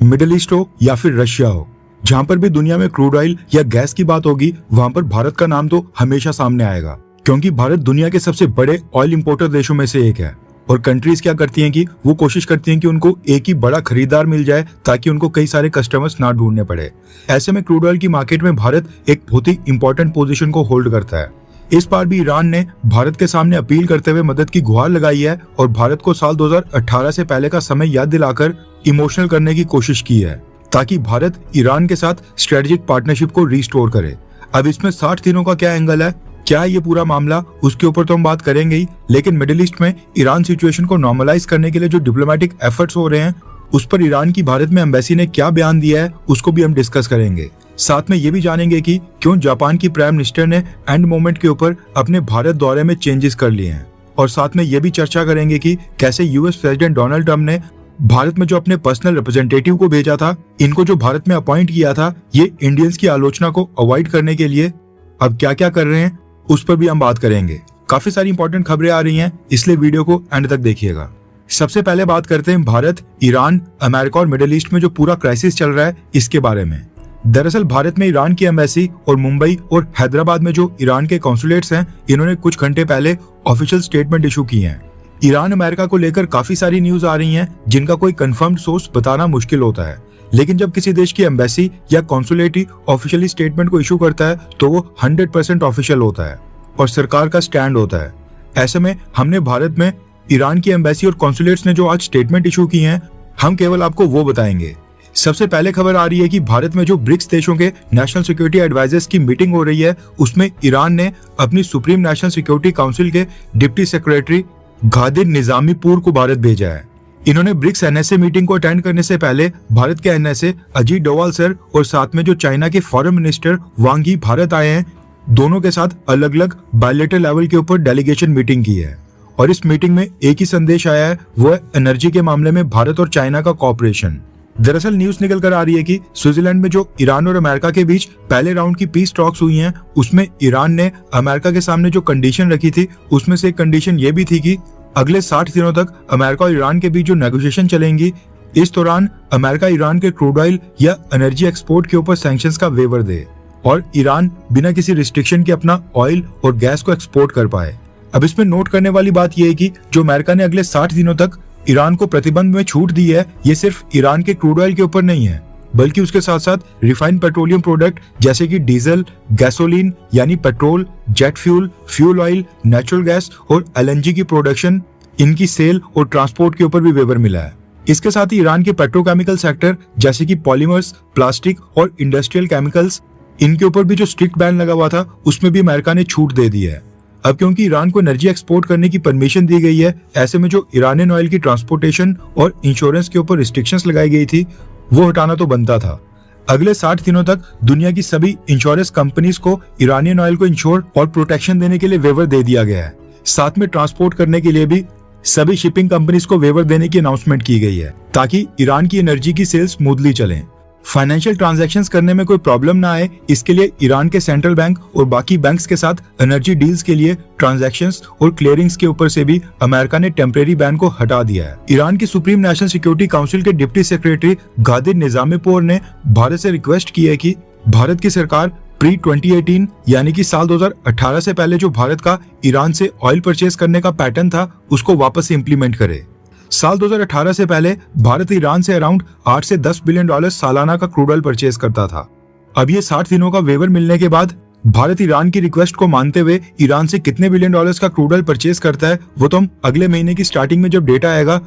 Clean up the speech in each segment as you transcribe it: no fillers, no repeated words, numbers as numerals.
Middle east हो या फिर रशिया हो, जहां पर भी दुनिया में क्रूड ऑयल या गैस की बात होगी वहां पर भारत का नाम तो हमेशा सामने आएगा, क्योंकि भारत दुनिया के सबसे बड़े ऑयल इंपोर्टर देशों में से एक है। और कंट्रीज क्या करती हैं कि वो कोशिश करती हैं कि उनको एक ही बड़ा खरीदार मिल जाए ताकि उनको कई सारे कस्टमर्स ना ढूंढने पड़े। ऐसे में क्रूड ऑयल की मार्केट में भारत एक बहुत ही इंपॉर्टेंट पोजीशन को होल्ड करता है। इस बार भी ईरान ने भारत के सामने अपील करते हुए मदद की गुहार लगाई है और भारत को साल 2018 से पहले का समय याद दिलाकर इमोशनल करने की कोशिश की है ताकि भारत ईरान के साथ स्ट्रेटेजिक पार्टनरशिप को रिस्टोर करे। अब इसमें 60 दिनों का क्या एंगल है, क्या ये पूरा मामला, उसके ऊपर तो हम बात करेंगे ही, लेकिन मिडिल ईस्ट में ईरान सिचुएशन को नॉर्मलाइज करने के लिए जो डिप्लोमेटिक एफर्ट्स हो रहे हैं उस पर ईरान की भारत में एम्बेसी ने क्या बयान दिया है उसको भी हम डिस्कस करेंगे। साथ में ये भी जानेंगे कि क्यों जापान की प्राइम मिनिस्टर ने एंड मोमेंट के ऊपर अपने भारत दौरे में चेंजेस कर लिए हैं। और साथ में ये भी चर्चा करेंगे कि कैसे यूएस प्रेसिडेंट डोनाल्ड ट्रम्प ने भारत में जो अपने पर्सनल रिप्रेजेंटेटिव को भेजा था, इनको जो भारत में अपॉइंट किया था, ये इंडियंस की आलोचना को अवॉइड करने के लिए अब क्या क्या कर रहे हैं उस पर भी हम बात करेंगे। काफी सारी इंपॉर्टेंट खबरें आ रही हैं, इसलिए वीडियो को एंड तक देखिएगा। सबसे पहले बात करते हैं भारत, ईरान, अमेरिका और मिडिल ईस्ट में जो पूरा क्राइसिस चल रहा है इसके बारे में। दरअसल भारत में ईरान की एम्बेसी और मुंबई और हैदराबाद में जो ईरान के कॉन्सुलेट्स हैं, इन्होंने कुछ घंटे पहले ऑफिशियल स्टेटमेंट इशू किए हैं। ईरान अमेरिका को लेकर काफी सारी न्यूज आ रही हैं जिनका कोई कंफर्म्ड सोर्स बताना मुश्किल होता है, लेकिन जब किसी देश की एम्बेसी या कॉन्सुलेट ही ऑफिशियली स्टेटमेंट को इशू करता है तो वो 100% ऑफिशियल होता है और सरकार का स्टैंड होता है। ऐसे में हमने भारत में ईरान की एम्बेसी और कॉन्सुलेट्स ने जो आज स्टेटमेंट इशू की हैं, हम केवल आपको वो बताएंगे। सबसे पहले खबर आ रही है कि भारत में जो ब्रिक्स देशों के नेशनल सिक्योरिटी एडवाइजर्स की मीटिंग हो रही है, उसमें ईरान ने अपनी सुप्रीम नेशनल सिक्योरिटी काउंसिल के डिप्टी सेक्रेटरी गादिर निजामीपुर को भारत भेजा है। इन्होंने ब्रिक्स एनएसए मीटिंग को अटेंड करने से पहले भारत के एनएसए अजीत डोवाल सर और साथ में जो चाइना के फॉरेन मिनिस्टर वांग यी भारत आए हैं, दोनों के साथ अलग अलग बायलैटरल लेवल के ऊपर डेलीगेशन मीटिंग की है। और इस मीटिंग में एक ही संदेश आया है, वो है एनर्जी के मामले में भारत और चाइना का कोऑपरेशन। दरअसल न्यूज निकल कर आ रही है कि स्विट्जरलैंड में जो ईरान और अमेरिका के बीच पहले राउंड की पीस टॉक्स हुई हैं, उसमें ईरान ने अमेरिका के सामने जो कंडीशन रखी थी, उसमें से एक कंडीशन ये भी थी कि अगले 60 दिनों तक अमेरिका और ईरान के बीच जो नेगोशिएशन चलेंगी, इस दौरान अमेरिका ईरान के क्रूड ऑयल या एनर्जी एक्सपोर्ट के ऊपर सैंक्शंस का वेवर दे और ईरान बिना किसी रिस्ट्रिक्शन के अपना ऑयल और गैस को एक्सपोर्ट कर पाए। अब इसमें नोट करने वाली बात यह है कि जो अमेरिका ने अगले 60 दिनों तक ईरान को प्रतिबंध में छूट दी है, ये सिर्फ ईरान के क्रूड ऑयल के ऊपर नहीं है, बल्कि उसके साथ साथ रिफाइंड पेट्रोलियम प्रोडक्ट जैसे कि डीजल, गैसोलीन यानी petrol, jet fuel, fuel oil, natural gas और एलएनजी की प्रोडक्शन, इनकी सेल और ट्रांसपोर्ट के ऊपर भी वेवर मिला है। इसके साथ ही ईरान के पेट्रोकेमिकल सेक्टर जैसे कि पॉलीमर्स, प्लास्टिक और इंडस्ट्रियल केमिकल्स, इनके ऊपर भी जो स्ट्रिक्ट बैन लगा हुआ था उसमें भी अमेरिका ने छूट दे दी है। अब क्योंकि ईरान को एनर्जी एक्सपोर्ट करने की परमिशन दी गई है, ऐसे में जो ईरानियन ऑयल की ट्रांसपोर्टेशन और इंश्योरेंस के ऊपर रिस्ट्रिक्शंस लगाई गई थी, वो हटाना तो बनता था। अगले 60 दिनों तक दुनिया की सभी इंश्योरेंस कंपनीज को ईरानियन ऑयल को इंश्योर और प्रोटेक्शन देने के लिए वेवर दे दिया गया है। साथ में ट्रांसपोर्ट करने के लिए भी सभी शिपिंग कंपनीज को वेवर देने की अनाउंसमेंट की गई है ताकि ईरान की एनर्जी की सेल्स स्मूथली चलें। फाइनेंशियल ट्रांजैक्शंस करने में कोई प्रॉब्लम ना आए, इसके लिए ईरान के सेंट्रल बैंक और बाकी बैंक्स के साथ एनर्जी डील्स के लिए ट्रांजैक्शंस और क्लियरिंग्स के ऊपर से भी अमेरिका ने टेम्परेरी बैन को हटा दिया है। ईरान की सुप्रीम नेशनल सिक्योरिटी काउंसिल के डिप्टी सेक्रेटरी गादिर निजामीपुर ने भारत से रिक्वेस्ट की है कि भारत की सरकार प्री 2018 यानी कि साल 2018 से पहले जो भारत का ईरान से ऑयल परचेज करने का पैटर्न था, उसको वापस से इम्प्लीमेंट करे। साल 2018 से पहले भारत ईरान से अराउंड 8 से 10 बिलियन डॉलर सालाना का क्रूड ऑयल परचेज करता था। अब ये 60 दिनों का वेवर मिलने के बाद भारत ईरान की रिक्वेस्ट को मानते हुए ईरान से कितने बिलियन डॉलर्स का क्रूड ऑयल परचेज करता है, वो तो हम अगले महीने की स्टार्टिंग में जब डेटा आएगा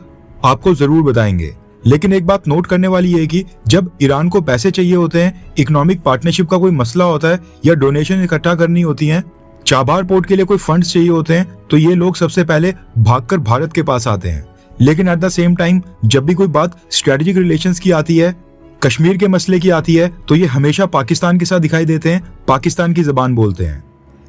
आपको जरूर बताएंगे। लेकिन एक बात नोट करने वाली है कि जब ईरान को पैसे चाहिए होते हैं, इकोनॉमिक पार्टनरशिप का कोई मसला होता है या डोनेशन इकट्ठा करनी होती है, चाबार पोर्ट के लिए कोई फंड्स चाहिए होते हैं, तो ये लोग सबसे पहले भागकर भारत के पास आते हैं। लेकिन एट द सेम टाइम जब भी कोई बात स्ट्रेटेजिक रिलेशंस की आती है, कश्मीर के मसले की आती है, तो ये हमेशा पाकिस्तान के साथ दिखाई देते हैं, पाकिस्तान की जबान बोलते हैं।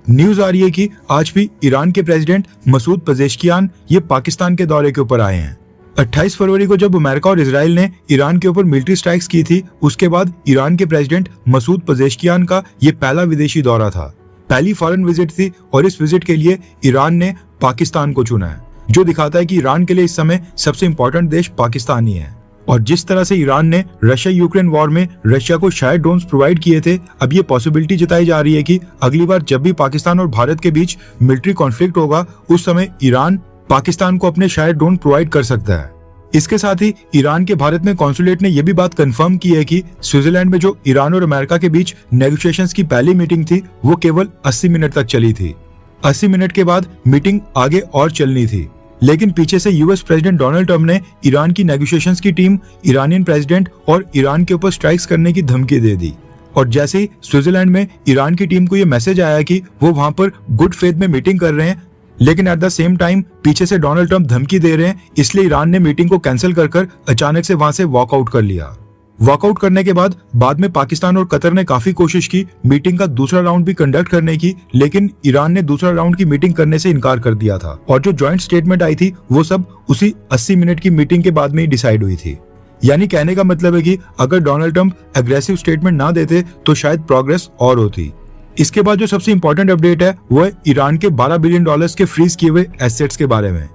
न्यूज आ रही है कि आज भी ईरान के प्रेसिडेंट मसूद पेजेश्कियान ये पाकिस्तान के दौरे के ऊपर आए हैं। 28 फरवरी को जब अमेरिका और इजराइल ने ईरान के ऊपर मिलिट्री स्ट्राइक्स की थी, उसके बाद ईरान के प्रेसिडेंट मसूद पेजेश्कियान का ये पहला विदेशी दौरा था, पहली फॉरेन विजिट थी और इस विजिट के लिए ईरान ने पाकिस्तान को चुना है, जो दिखाता है कि ईरान के लिए इस समय सबसे इंपॉर्टेंट देश पाकिस्तान ही है। और जिस तरह से ईरान ने रशिया यूक्रेन वॉर में रशिया को शायद ड्रोन्स प्रोवाइड किए थे, अब ये पॉसिबिलिटी जताई जा रही है कि अगली बार जब भी पाकिस्तान और भारत के बीच मिलिट्री कॉन्फ्लिक्ट होगा, उस समय ईरान पाकिस्तान को अपने शायद ड्रोन प्रोवाइड कर सकता है। इसके साथ ही ईरान के भारत में कॉन्सुलेट ने यह भी बात कंफर्म की है कि स्विट्जरलैंड में जो ईरान और अमेरिका के बीच नेगोशिएशंस की पहली मीटिंग थी, वो केवल 80 मिनट तक चली थी। 80 मिनट के बाद मीटिंग आगे और चलनी थी, लेकिन पीछे से यूएस प्रेसिडेंट डोनाल्ड ट्रंप ने ईरान की नेगोशिएशंस की टीम, ईरानियन प्रेसिडेंट और ईरान के ऊपर स्ट्राइक्स करने की धमकी दे दी। और जैसे ही स्विट्जरलैंड में ईरान की टीम को यह मैसेज आया कि वो वहां पर गुड फेथ में मीटिंग कर रहे हैं, लेकिन एट द सेम टाइम पीछे से डोनाल्ड ट्रंप धमकी दे रहे हैं, इसलिए ईरान ने मीटिंग को कैंसिल कर अचानक से वहां से वॉकआउट कर लिया। वॉकआउट करने के बाद में पाकिस्तान और कतर ने काफी कोशिश की मीटिंग का दूसरा राउंड भी कंडक्ट करने की, लेकिन ईरान ने दूसरा राउंड की मीटिंग करने से इनकार कर दिया था। और जो ज्वाइंट स्टेटमेंट आई थी, वो सब उसी 80 मिनट की मीटिंग के बाद में ही डिसाइड हुई थी। यानी कहने का मतलब है कि अगर डोनाल्ड ट्रंप एग्रेसिव स्टेटमेंट ना देते तो शायद प्रोग्रेस और होती। इसके बाद जो सबसे इंपॉर्टेंट अपडेट है, वो है ईरान के $12 बिलियन के फ्रीज किए हुए एसेट्स के बारे में।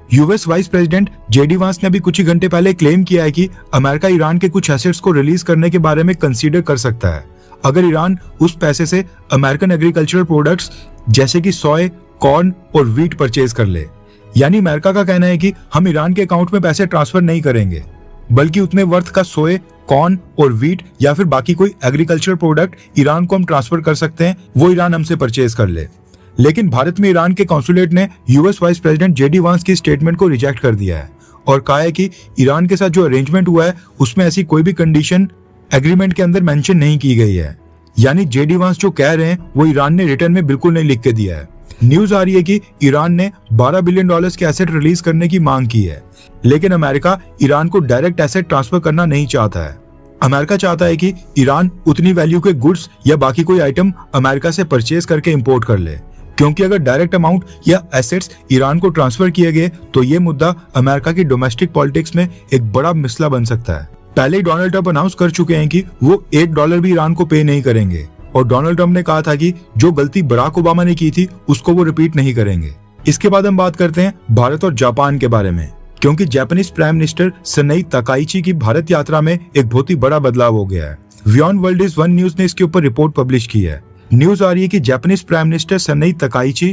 यूएस वाइस प्रेसिडेंट जेडी वांस ने अभी कुछ ही घंटे पहले क्लेम किया है कि अमेरिका ईरान के कुछ एसेट्स को रिलीज करने के बारे में कंसीडर कर सकता है, अगर ईरान उस पैसे से अमेरिकन एग्रीकल्चरल प्रोडक्ट्स जैसे कि सोय, कॉर्न और व्हीट परचेज कर ले। यानी अमेरिका का कहना है कि हम ईरान के अकाउंट में पैसे ट्रांसफर नहीं करेंगे, बल्कि उतने वर्थ का सोय, कॉर्न और व्हीट या फिर बाकी कोई एग्रीकल्चरल प्रोडक्ट ईरान को हम ट्रांसफर कर सकते हैं, वो ईरान हमसे परचेज कर ले। लेकिन भारत में ईरान के कॉन्सुलेट ने यूएस वाइस प्रेसिडेंट जेडी वांस की स्टेटमेंट को रिजेक्ट कर दिया है और कहा है कि ईरान के साथ जो अरेंजमेंट हुआ है, उसमें ऐसी कोई भी कंडीशन एग्रीमेंट के अंदर मेंशन नहीं की गई है। यानी जेडी वांस जो कह रहे हैं, वो ईरान ने रिटर्न में बिल्कुल नहीं लिख के दिया है। न्यूज आ रही है कि ईरान ने $12 बिलियन के एसेट रिलीज करने की मांग की है, लेकिन अमेरिका ईरान को डायरेक्ट एसेट ट्रांसफर करना नहीं चाहता है। अमेरिका चाहता है कि ईरान उतनी वैल्यू के गुड्स या बाकी कोई आइटम अमेरिका से परचेज करके इंपोर्ट कर ले, क्योंकि अगर डायरेक्ट अमाउंट या एसेट्स ईरान को ट्रांसफर किए गए तो ये मुद्दा अमेरिका की डोमेस्टिक पॉलिटिक्स में एक बड़ा मसला बन सकता है। पहले ही डोनाल्ड ट्रंप अनाउंस कर चुके हैं कि वो $1 भी ईरान को पे नहीं करेंगे, और डोनाल्ड ट्रंप ने कहा था कि जो गलती बराक ओबामा ने की थी उसको वो रिपीट नहीं करेंगे। इसके बाद हम बात करते हैं भारत और जापान के बारे में, क्योंकि जापानीज प्राइम मिनिस्टर सनाई तकाइची की भारत यात्रा में एक बहुत ही बड़ा बदलाव हो गया है। Beyond world is one news ने इसके ऊपर रिपोर्ट पब्लिश की है। न्यूज आ रही है कि जापानीज प्राइम मिनिस्टर सनाई तकाइची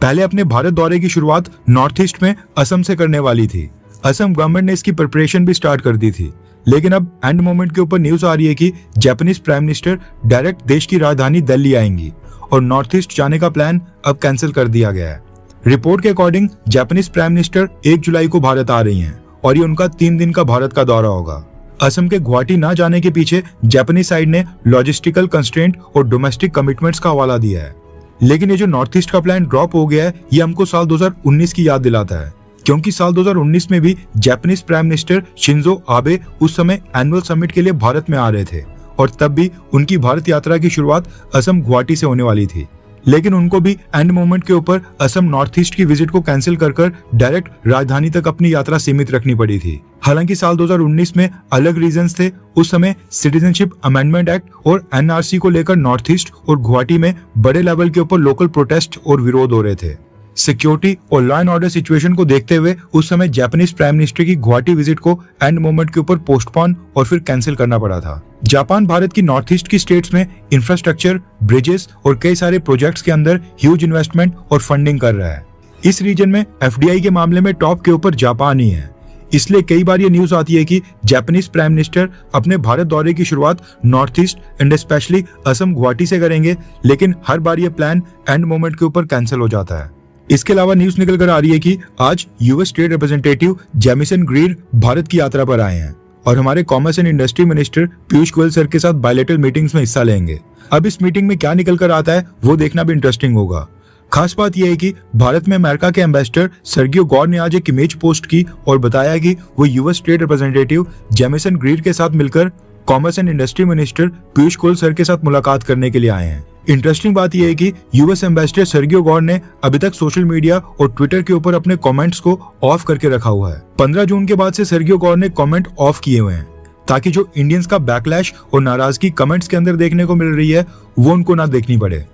पहले अपने भारत दौरे की शुरुआत नॉर्थ ईस्ट में असम से करने वाली थी। असम गवर्नमेंट ने इसकी प्रिपरेशन भी स्टार्ट कर दी थी, लेकिन अब एंड मोमेंट के ऊपर न्यूज आ रही है कि जापानीज प्राइम मिनिस्टर डायरेक्ट देश की राजधानी दिल्ली आएंगी और नॉर्थ ईस्ट जाने का प्लान अब कैंसिल कर दिया गया है। रिपोर्ट के अकॉर्डिंग जापानीज प्राइम मिनिस्टर 1 जुलाई को भारत आ रही हैं और ये उनका 3 दिन का भारत का दौरा होगा। असम के गुवाहाटी ना जाने के पीछे जापानीज साइड ने लॉजिस्टिकल कंस्ट्रेंट और डोमेस्टिक कमिटमेंट्स का हवाला दिया है, लेकिन ये जो नॉर्थ ईस्ट का प्लान ड्रॉप हो गया है, ये हमको साल 2019 की याद दिलाता है, क्योंकि साल 2019 में भी Japanese prime minister Shinzo Abe उस समय एनुअल समिट के लिए भारत में आ रहे थे और तब भी उनकी भारत यात्रा की शुरुआत असम गुवाहाटी से होने वाली थी, लेकिन उनको भी एंड मोमेंट के ऊपर असम नॉर्थ ईस्ट की विजिट को कैंसिल कर डायरेक्ट राजधानी तक अपनी यात्रा सीमित रखनी पड़ी थी। हालांकि साल 2019 में अलग रीजंस थे। उस समय सिटीजनशिप अमेंडमेंट एक्ट और एनआरसी को लेकर नॉर्थ ईस्ट और गुवाहाटी में बड़े लेवल के ऊपर लोकल प्रोटेस्ट और विरोध हो रहे थे। सिक्योरिटी और लॉ एंड ऑर्डर सिचुएशन को देखते हुए उस समय जापानीज प्राइम मिनिस्टर की गुवाहाटी विजिट को एंड मोमेंट के ऊपर पोस्टपोन और फिर कैंसिल करना पड़ा था। जापान भारत की नॉर्थ ईस्ट की स्टेट्स में इंफ्रास्ट्रक्चर, ब्रिजेस और कई सारे प्रोजेक्ट्स के अंदर ह्यूज इन्वेस्टमेंट और फंडिंग कर रहा है। इस रीजन में एफडीआई के मामले में टॉप के ऊपर जापान ही है। इसलिए कई बार ये न्यूज आती है कि जापानीज प्राइम मिनिस्टर अपने भारत दौरे की शुरुआत north east and specially Assam Guwahati से करेंगे, लेकिन हर बार ये प्लान एंड मोमेंट के ऊपर कैंसिल हो जाता है। इसके अलावा न्यूज निकल कर आ रही है कि आज US trade representative Jameson Greer Bharat की यात्रा पर आए हैं और हमारे commerce and industry minister Piyush Goyal sir के साथ बायलैटरल मीटिंग्स में हिस्सा लेंगे। अब इस मीटिंग में क्या निकल कर आता है वो देखना भी इंटरेस्टिंग होगा। खास बात यह है कि भारत में अमेरिका के एम्बेसडर सर्गियो गौर ने आज एक इमेज पोस्ट की और बताया कि वो US trade representative Jameson Greer के साथ मिलकर commerce and industry minister Piyush Goyal sir के साथ मुलाकात करने के लिए आए हैं। इंटरेस्टिंग बात यह है कि यूएस एम्बेसडर सर्गियो गौर ने अभी तक सोशल मीडिया और ट्विटर के ऊपर अपने कमेंट्स को ऑफ करके रखा हुआ है। 15 जून के बाद से सर्गियो गौर ने कमेंट ऑफ किए हुए हैं ताकि जो इंडियंस का बैकलैश और नाराजगी कमेंट्स के अंदर देखने को मिल रही है वो उनको ना देखनी पड़े।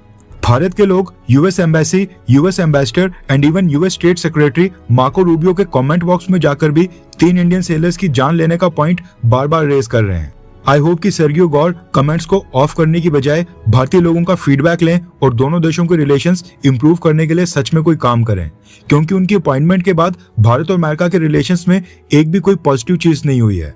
भारत के लोग US embassy, US ambassador and even US state secretary Marco Rubio के कमेंट बॉक्स में जाकर भी 3 इंडियन सेलर्स की जान लेने का पॉइंट बार बार रेज कर रहे हैं। आई होप कि सर्गियो गौर कमेंट्स को ऑफ करने की बजाय भारतीय लोगों का फीडबैक लें और दोनों देशों के रिलेशंस इंप्रूव करने के लिए सच में कोई काम करें, क्योंकि उनकी अपॉइंटमेंट के बाद भारत और अमेरिका के रिलेशंस में एक भी कोई पॉजिटिव चीज नहीं हुई है।